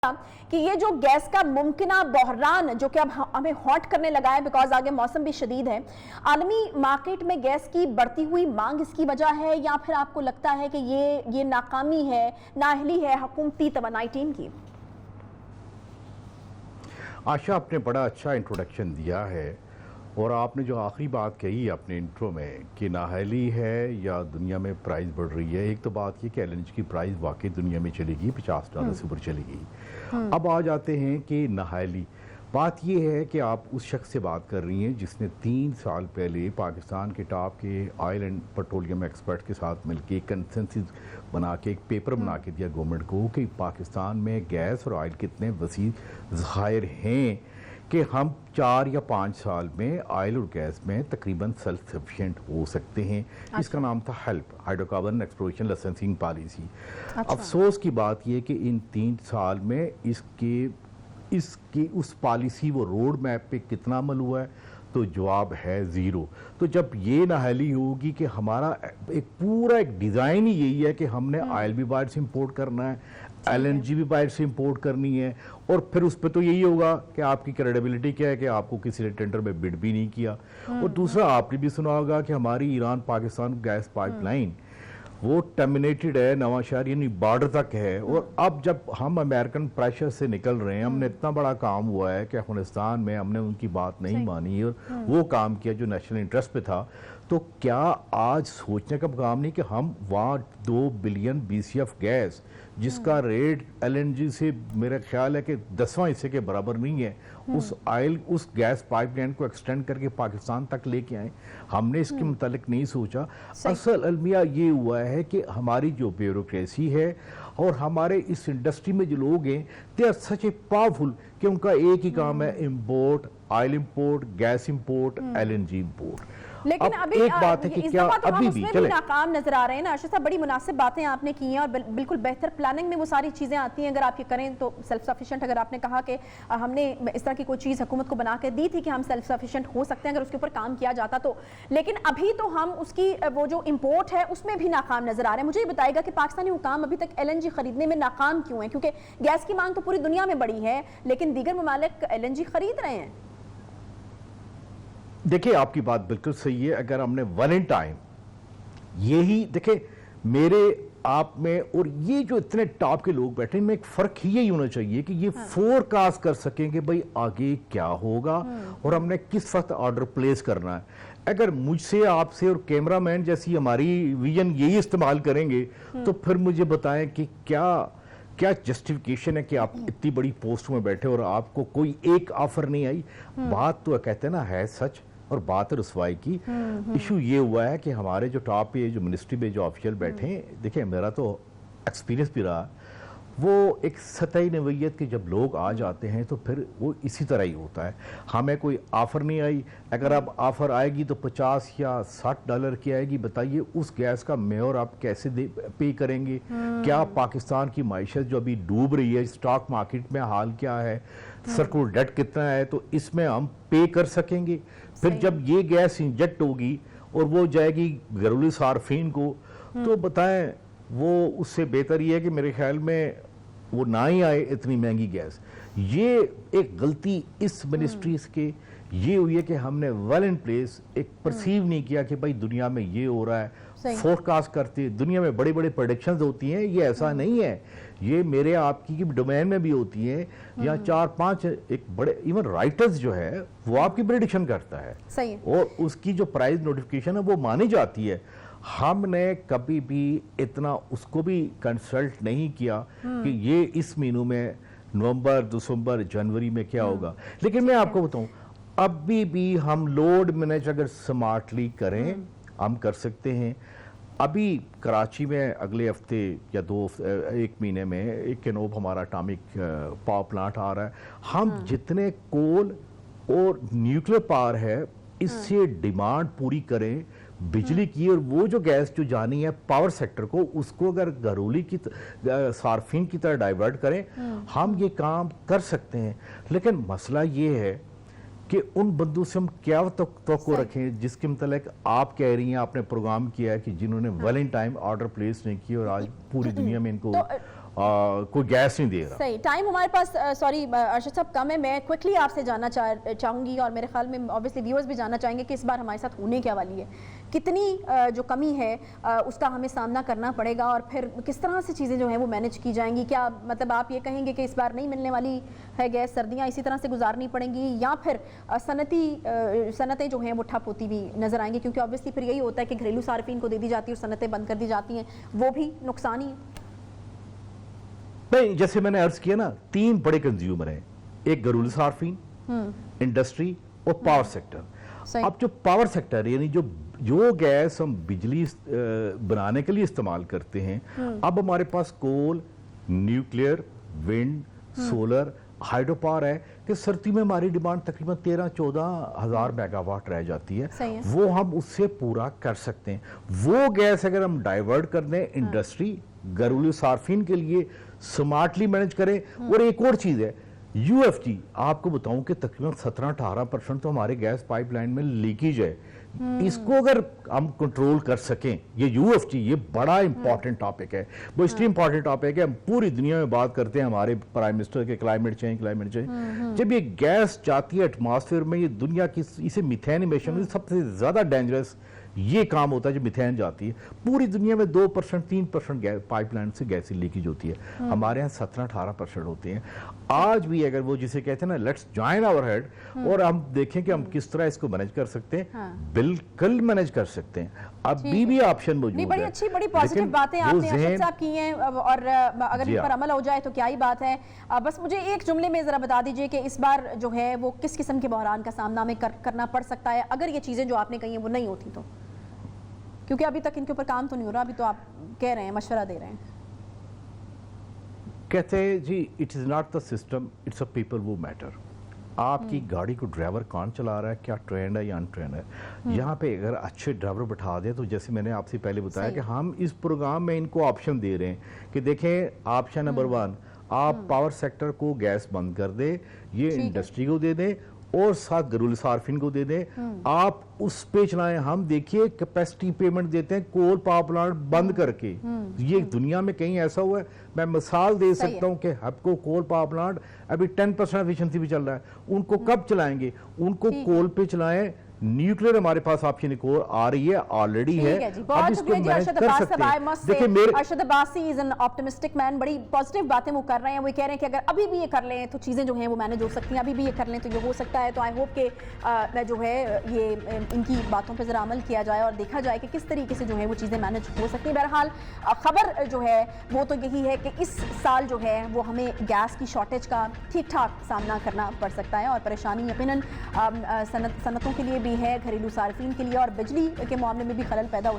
कि ये जो गैस का मुमकिना बहरान जो कि अब हमें हॉट करने लगा है, बिकॉज आगे मौसम भी शदीद है, आलमी मार्केट में गैस की बढ़ती हुई मांग इसकी वजह है, या फिर आपको लगता है कि ये नाकामी है, नाअहली है हुकूमती तवानाई टीम की? आशा, आपने बड़ा अच्छा इंट्रोडक्शन दिया है और आपने जो आखिरी बात कही अपने इंट्रो में कि नाअहली है या दुनिया में प्राइस बढ़ रही है। एक तो बात ये कि एलएनजी की प्राइस वाकई दुनिया में चलेगी, $50 से ऊपर चलेगी। अब आ जाते हैं कि नाअहली बात ये है कि आप उस शख्स से बात कर रही हैं जिसने 3 साल पहले पाकिस्तान के टॉप के ऑयल एंड पेट्रोलियम एक्सपर्ट के साथ मिलकर एक कंसेंसस बना के एक पेपर बना के दिया गवर्नमेंट को कि पाकिस्तान में गैस और ऑयल कितने वसी ज़खायर हैं कि हम 4 या 5 साल में ऑयल और गैस में तकरीबन सेल्फ सफिशिएंट हो सकते हैं। इसका नाम था help, hydrocarbon exploration licensing policy. अफसोस की बात यह कि इन 3 साल में इसकी उस पॉलिसी वो रोड मैप पे कितना अमल हुआ है, तो जवाब है ज़ीरो। तो जब ये नाअहली होगी कि हमारा एक डिज़ाइन ही यही है कि हमने ऑयल भी बाहर से इंपोर्ट करना है, एलएनजी भी बाहर से इंपोर्ट करनी है, और फिर उस पर तो यही होगा कि आपकी क्रेडिबिलिटी क्या है कि आपको किसी ने टेंडर में बिड भी नहीं किया। और दूसरा, आपने भी सुना होगा कि हमारी ईरान पाकिस्तान गैस पाइपलाइन वो टर्मिनेटेड है, नवाशहर यानी बॉर्डर तक है। और अब जब हम अमेरिकन प्रेशर से निकल रहे हैं, हमने इतना बड़ा काम हुआ है कि अफगानिस्तान में हमने उनकी बात नहीं मानी और वो काम किया जो नेशनल इंटरेस्ट पे था। तो क्या आज सोचने का काम नहीं कि हम वहाँ 2 बिलियन BCF गैस जिसका रेट एलएनजी से मेरा ख्याल है कि 10वां हिस्से के बराबर नहीं है, उस गैस पाइपलाइन को एक्सटेंड करके पाकिस्तान तक लेके आए। हमने इसके मुतालिक नहीं सोचा। असल अलमिया ये हुआ है कि हमारी जो ब्यूरोक्रेसी है और हमारे इस इंडस्ट्री में जो लोग हैं, they are such a powerful कि उनका एक ही काम है, import, oil import, gas import, LNG import. लेकिन अभी एक बात है कि क्या अभी भी चले नाकाम नजर आ रहे हैं ना। अर्शद साहब, बड़ी मुनासिब बातें आपने की हैं और बिल्कुल बेहतर प्लानिंग में वो सारी चीजें आती हैं अगर आप ये करें तो सेल्फ सफिशिएंट। अगर आपने कहा कि हमने इस तरह की कोई चीज हुकूमत को बना के दी थी कि हम सेल्फ सफिशिएंट हो सकते हैं अगर उसके ऊपर काम किया जाता तो, लेकिन अभी तो हम उसकी वो जो इम्पोर्ट है उसमें भी नाकाम नजर आ रहे हैं। मुझे ये बताएगा कि पाकिस्तानी हुकाम अभी तक एलएनजी खरीदने में नाकाम क्यों है? क्योंकि गैस की मांग तो पूरी दुनिया में बढ़ी है, लेकिन दीगर ममालिक एलएनजी खरीद रहे हैं। देखिए, आपकी बात बिल्कुल सही है। अगर हमने वन इन टाइम यही देखे मेरे आप में और ये जो इतने टॉप के लोग बैठे इनमें एक फर्क ही यही होना चाहिए कि ये फोरकास्ट कर सकेंगे भाई आगे क्या होगा और हमने किस वक्त ऑर्डर प्लेस करना है। अगर मुझसे, आपसे और कैमरामैन जैसी हमारी विजन यही इस्तेमाल करेंगे तो फिर मुझे बताएं कि क्या जस्टिफिकेशन है कि आप इतनी बड़ी पोस्ट में बैठे और आपको कोई एक ऑफर नहीं आई। बात तो कहते हैं ना है सच और बात रसवाई की। इशू ये हुआ है कि हमारे जो टॉप पे जो मिनिस्ट्री में जो ऑफिशियल बैठे हैं, देखिए मेरा तो एक्सपीरियंस भी रहा, वो एक सतही नवैयत के जब लोग आ जाते हैं तो फिर वो इसी तरह ही होता है। हमें कोई ऑफ़र नहीं आई, अगर अब ऑफ़र आएगी तो $50 या $60 की आएगी। बताइए उस गैस का मेयर आप कैसे पे करेंगे? क्या पाकिस्तान की माइशत जो अभी डूब रही है, स्टॉक मार्केट में हाल क्या है, सर्कुलर डेट कितना है, तो इसमें हम पे कर सकेंगे? फिर जब ये गैस इंजेक्ट होगी और वो जाएगी घरेलू सार्फिन को, तो बताएं वो उससे बेहतर ये है कि मेरे ख्याल में वो ना ही आए इतनी महंगी गैस। ये एक गलती इस मिनिस्ट्रीज के ये हुई है कि हमने वेल इन प्लेस एक परसीव नहीं किया कि भाई दुनिया में ये हो रहा है। फोरकास्ट करते दुनिया में बड़ी बड़ी प्रेडिक्शंस होती हैं, ये ऐसा नहीं है, ये मेरे आपकी की डोमेन में भी होती है। या 4-5 एक बड़े इवन राइटर्स जो है वो आपकी प्रेडिक्शन करता है सही। और उसकी जो प्राइस नोटिफिकेशन है वो मानी जाती है। हमने कभी भी इतना उसको भी कंसल्ट नहीं किया कि ये इस महीनों में नवंबर, दिसंबर, जनवरी में क्या होगा। लेकिन मैं आपको बताऊं, अभी भी हम लोड मैनेज अगर स्मार्टली करें हम कर सकते हैं। अभी कराची में अगले हफ्ते या 1 महीने में एक केनोब हमारा एटॉमिक पावर प्लांट आ रहा है। हम जितने कोल और न्यूक्लियर पावर है इससे डिमांड पूरी करें बिजली की, और वो जो गैस जो जानी है पावर सेक्टर को, उसको अगर घरेलू की सार्फिन की तरह डाइवर्ट करें, हम ये काम कर सकते हैं। लेकिन मसला ये है कि उन बंदों से हम क्या तो रखें जिसके मतलब आप कह रही हैं, आपने प्रोग्राम किया है कि जिन्होंने well in time order place नहीं किए और आज पूरी दुनिया में इनको कोई गैस नहीं दे रहा। सही टाइम हमारे पास सॉरी अरशद साहब कम है। मैं क्विकली आपसे जानना चाहूँगी और मेरे ख्याल में ऑब्वियसली व्यूअर्स भी जानना चाहेंगे कि इस बार हमारे साथ होने क्या वाली है, कितनी जो कमी है उसका हमें सामना करना पड़ेगा और फिर किस तरह से चीज़ें जो हैं वो मैनेज की जाएंगी। क्या मतलब आप ये कहेंगे कि इस बार नहीं मिलने वाली है गैस, सर्दियाँ इसी तरह से गुजारनी पड़ेंगी, या फिर सनतें जो हैं वो ठप होती हुई नजर आएंगी? क्योंकि ऑब्वियसली फिर यही होता है कि घरेलू सार्फिन को दे दी जाती है और सनतें बंद कर दी जाती हैं, वो भी नुकसान ही है। नहीं, जैसे मैंने अर्ज किया ना, 3 बड़े कंज्यूमर हैं, एक घरेलू सार्फिन, इंडस्ट्री और पावर सेक्टर। अब जो पावर सेक्टर यानी जो गैस हम बिजली बनाने के लिए इस्तेमाल करते हैं, अब हमारे पास coal, nuclear, wind, solar, hydro power है कि सर्दी में हमारी डिमांड तकरीबन 13-14 हज़ार मेगावाट रह जाती है, वो हम उससे पूरा कर सकते हैं। वो गैस अगर हम डाइवर्ट कर दें इंडस्ट्री, घरेलू सार्फिन के लिए स्मार्टली मैनेज करें। और एक और चीज़ है यूएफजी, आपको बताऊं कि तकरीबन 17-18% तो हमारे गैस पाइपलाइन में लीकेज है। इसको अगर हम कंट्रोल कर सकें, ये यूएफजी ये बड़ा इंपॉर्टेंट टॉपिक है, वो इसलिए इंपॉर्टेंट टॉपिक है, हम पूरी दुनिया में बात करते हैं हमारे प्राइम मिनिस्टर के क्लाइमेट चेंज। जब ये गैस जाती है एटमॉस्फेयर में, ये दुनिया की इसे मीथेन इमिशन सबसे ज्यादा डेंजरस ये काम होता है। जब मिथेन जाती है पूरी दुनिया में 2% 3% पाइपलाइन से गैस लीकेज होती है, हमारे यहाँ 17-18% होते हैं। आज भी अगर वो जिसे कहते हैं ना लेट्स जॉइन आवर हेड, और हम देखें कि हम किस तरह इसको मैनेज कर सकते हैं, बिल्कुल मैनेज कर सकते हैं। अभी भी ऑप्शन मौजूद है। बड़ी अच्छी बड़ी पॉजिटिव बातें आपने अरशद साहब की हैं और अगर इन पर अमल हो जाए तो क्या ही बात है। बस मुझे एक जुमले में जरा बता दीजिए कि इस बार जो है वो किस किस्म के बहरान का सामना हमें करना पड़ सकता है अगर ये चीजें जो आपने कही हैं वो नहीं होती तो? क्योंकि अभी तक इनके ऊपर काम तो नहीं हो रहा, अभी तो आप कह रहे हैं, मशवरा दे रहे हैं। कहते हैं जी it is not the system, it's a people who matter. आपकी गाड़ी को ड्राइवर कौन चला रहा है, क्या ट्रेंड है या अनट्रेंड है, यहाँ पे अगर अच्छे ड्राइवर बैठा दे तो जैसे मैंने आपसे पहले बताया कि हम इस प्रोग्राम में इनको ऑप्शन दे रहे हैं कि देखें ऑप्शन नंबर 1, आप पावर सेक्टर को गैस बंद कर दे, ये इंडस्ट्री को दे दें और साथ घरेलू सार्फिन को दे दें, आप उस पे चलाएं। हम देखिए कैपेसिटी पेमेंट देते हैं कोल पावर प्लांट बंद करके, ये दुनिया में कहीं ऐसा हुआ है? मैं मिसाल दे सकता हूं कि आपको कोल पावर प्लांट अभी 10% एफिशिएंसी भी चल रहा है, उनको कब चलाएंगे? उनको कोल पे चलाएं। न्यूक्लियर हमारे पास ऑप्शन एक और आ रही है, ऑलरेडी है, अब इसको मैनेज कर सकते हैं। देखिए मेरे Arshad Abbasi is an optimistic man, बड़ी पॉजिटिव बातें वो कर रहे हैं। वो कह रहे हैं कि अगर अभी भी ये कर लें तो चीज़ें जो हैं वो मैनेज हो सकती हैं, अभी भी ये कर लें तो ये हो सकता है। तो आई होप कि जो है ये इनकी बातों पर ज़रा अमल किया जाए और देखा जाए कि किस तरीके से जो है वो चीज़ें मैनेज हो सकती हैं। बहरहाल खबर जो है वो तो यही है कि इस साल जो है वो हमें गैस की शॉर्टेज का ठीक ठाक सामना करना पड़ सकता है और परेशानी यकीनन सनतों के लिए भी है, घरेलू सार्फिन के लिए, और बिजली के मामले में भी खलल पैदा हो